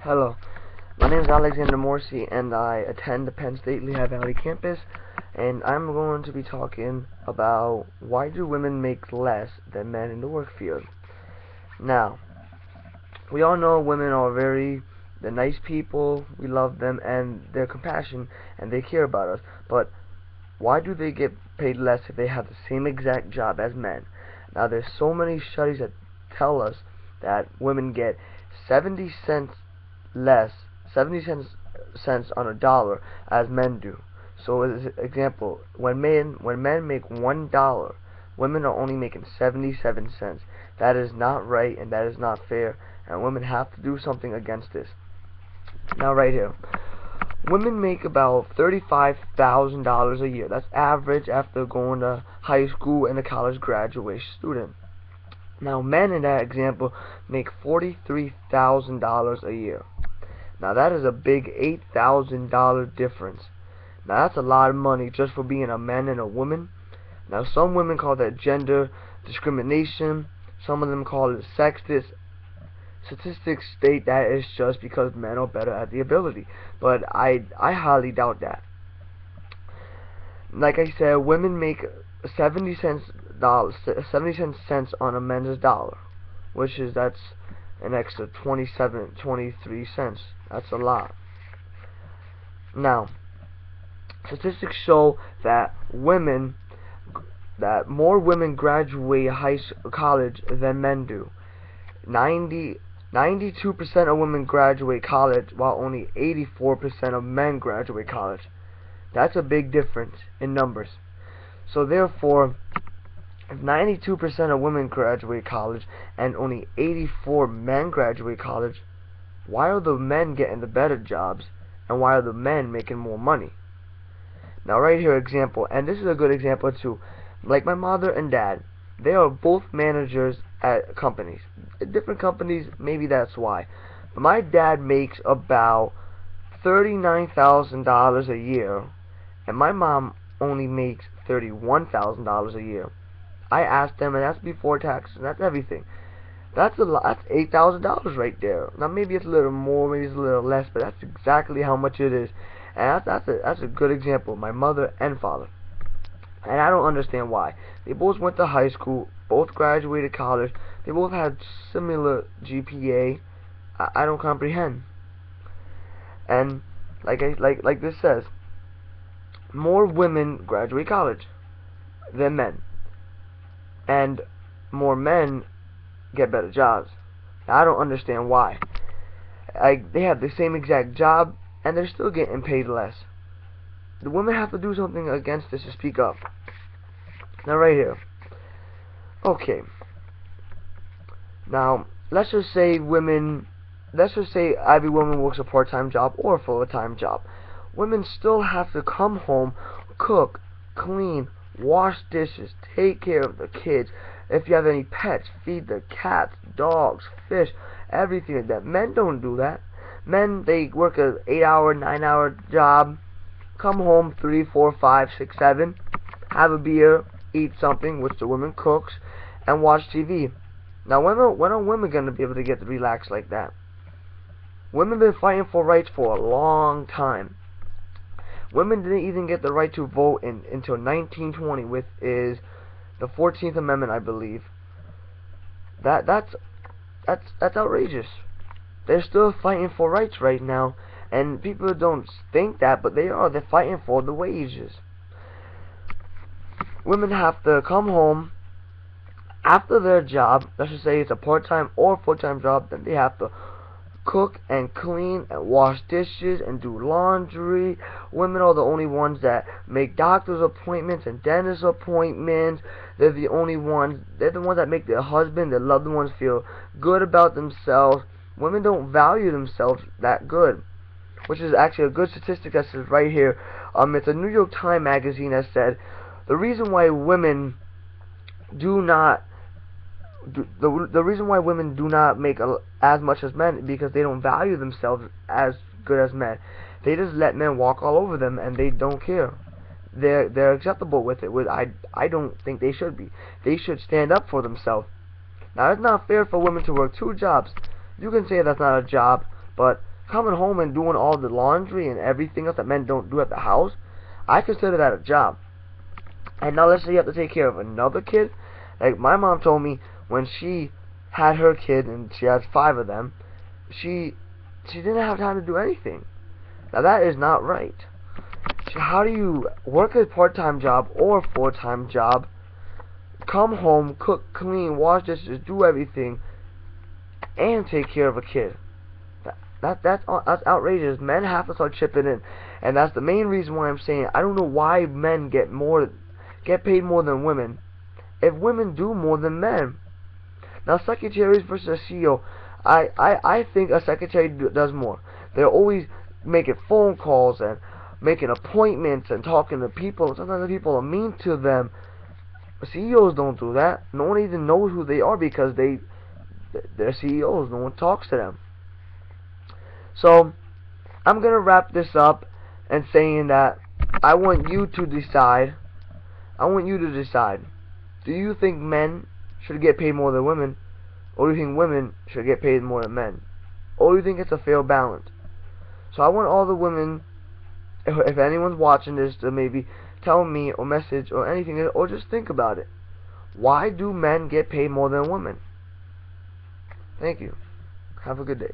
Hello, my name is Alexander Morsi, and I attend the Penn State Lehigh Valley campus, and I'm going to be talking about why do women make less than men in the work field. Now, we all know women are they're nice people, we love them, and they're compassionate, and they care about us, but why do they get paid less if they have the same exact job as men? Now, there's so many studies that tell us that women get 70 cents less, 70 cents on a dollar as men do. So, as an example, when men make $1, women are only making 77 cents. That is not right, and that is not fair, and women have to do something against this. Now, right here, women make about $35,000 a year. That's average after going to high school and a college graduation student. Now, men in that example make $43,000 a year. Now, that is a big $8,000 difference. Now, that's a lot of money just for being a man and a woman. Now, some women call that gender discrimination. Some of them call it sexist. Statistics state that it's just because men are better at the ability, but I highly doubt that. Like I said, women make 70 cents on a men's dollar, that's an extra 23 cents. That's a lot. Now, statistics show that more women graduate college than men do. 92% of women graduate college, while only 84% of men graduate college. That's a big difference in numbers. So therefore, if 92% of women graduate college and only 84 men graduate college, why are the men getting the better jobs and why are the men making more money? Now, right here, example, and this is a good example too. Like my mother and dad, they are both managers at companies. Different companies, maybe that's why. But my dad makes about $39,000 a year, and my mom only makes $31,000 a year. I asked them, and that's before taxes, and that's everything. That's a lot. That's $8,000 right there. Now, maybe it's a little more, maybe it's a little less, but that's exactly how much it is. And that's a good example. My mother and father. And I don't understand why. They both went to high school, both graduated college, they both had similar GPA. I don't comprehend. And like this says, more women graduate college than men, and more men get better jobs. Now, I don't understand why. They have the same exact job, and they're still getting paid less. The women have to do something against this to speak up. Now, right here. Okay. Now, let's just say every woman works a part-time job or a full-time job. Women still have to come home, cook, clean, wash dishes, take care of the kids. If you have any pets, feed the cats, dogs, fish, everything like that. Men don't do that. Men, they work an 8-hour, 9-hour job, come home 3, 4, 5, 6, 7, have a beer, eat something, which the woman cooks, and watch TV. Now, when are women going to be able to get relaxed like that? Women have been fighting for rights for a long time. Women didn't even get the right to vote until 1920, which is the 14th Amendment, I believe. That's outrageous. They're still fighting for rights right now, and people don't think that, but they are. They're fighting for the wages. Women have to come home after their job. Let's just say it's a part-time or full-time job. Then they have to cook and clean and wash dishes and do laundry. Women are the only ones that make doctor's appointments and dentist appointments. They're the ones that make their husband, their loved ones, feel good about themselves. Women don't value themselves that good, which is actually a good statistic that says right here. It's a New York Times magazine that said the reason why women do not make as much as men is because they don't value themselves as good as men. They just let men walk all over them, and they don't care. They're acceptable with it. I don't think they should be. They should stand up for themselves. Now, it's not fair for women to work 2 jobs. You can say that's not a job, but coming home and doing all the laundry and everything else that men don't do at the house, I consider that a job. And now let's say you have to take care of another kid. Like my mom told me when she had her kid and she has 5 of them, she didn't have time to do anything. Now that is not right. So how do you work a part-time job or a full-time job, come home, cook, clean, wash dishes, do everything, and take care of a kid? That's outrageous. Men have to start chipping in, and that's the main reason why I'm saying I don't know why men get paid more than women if women do more than men. Now, secretaries versus a CEO, I think a secretary does more. They're always making phone calls and making appointments and talking to people. Sometimes the people are mean to them. CEOs don't do that. No one even knows who they are because they're CEOs. No one talks to them. So I'm gonna wrap this up and saying that I want you to decide. Do you think men should get paid more than women, or do you think women should get paid more than men, or do you think it's a fair balance? So I want all the women, if anyone's watching this, to maybe tell me or message or anything, or just think about it. Why do men get paid more than women? Thank you. Have a good day.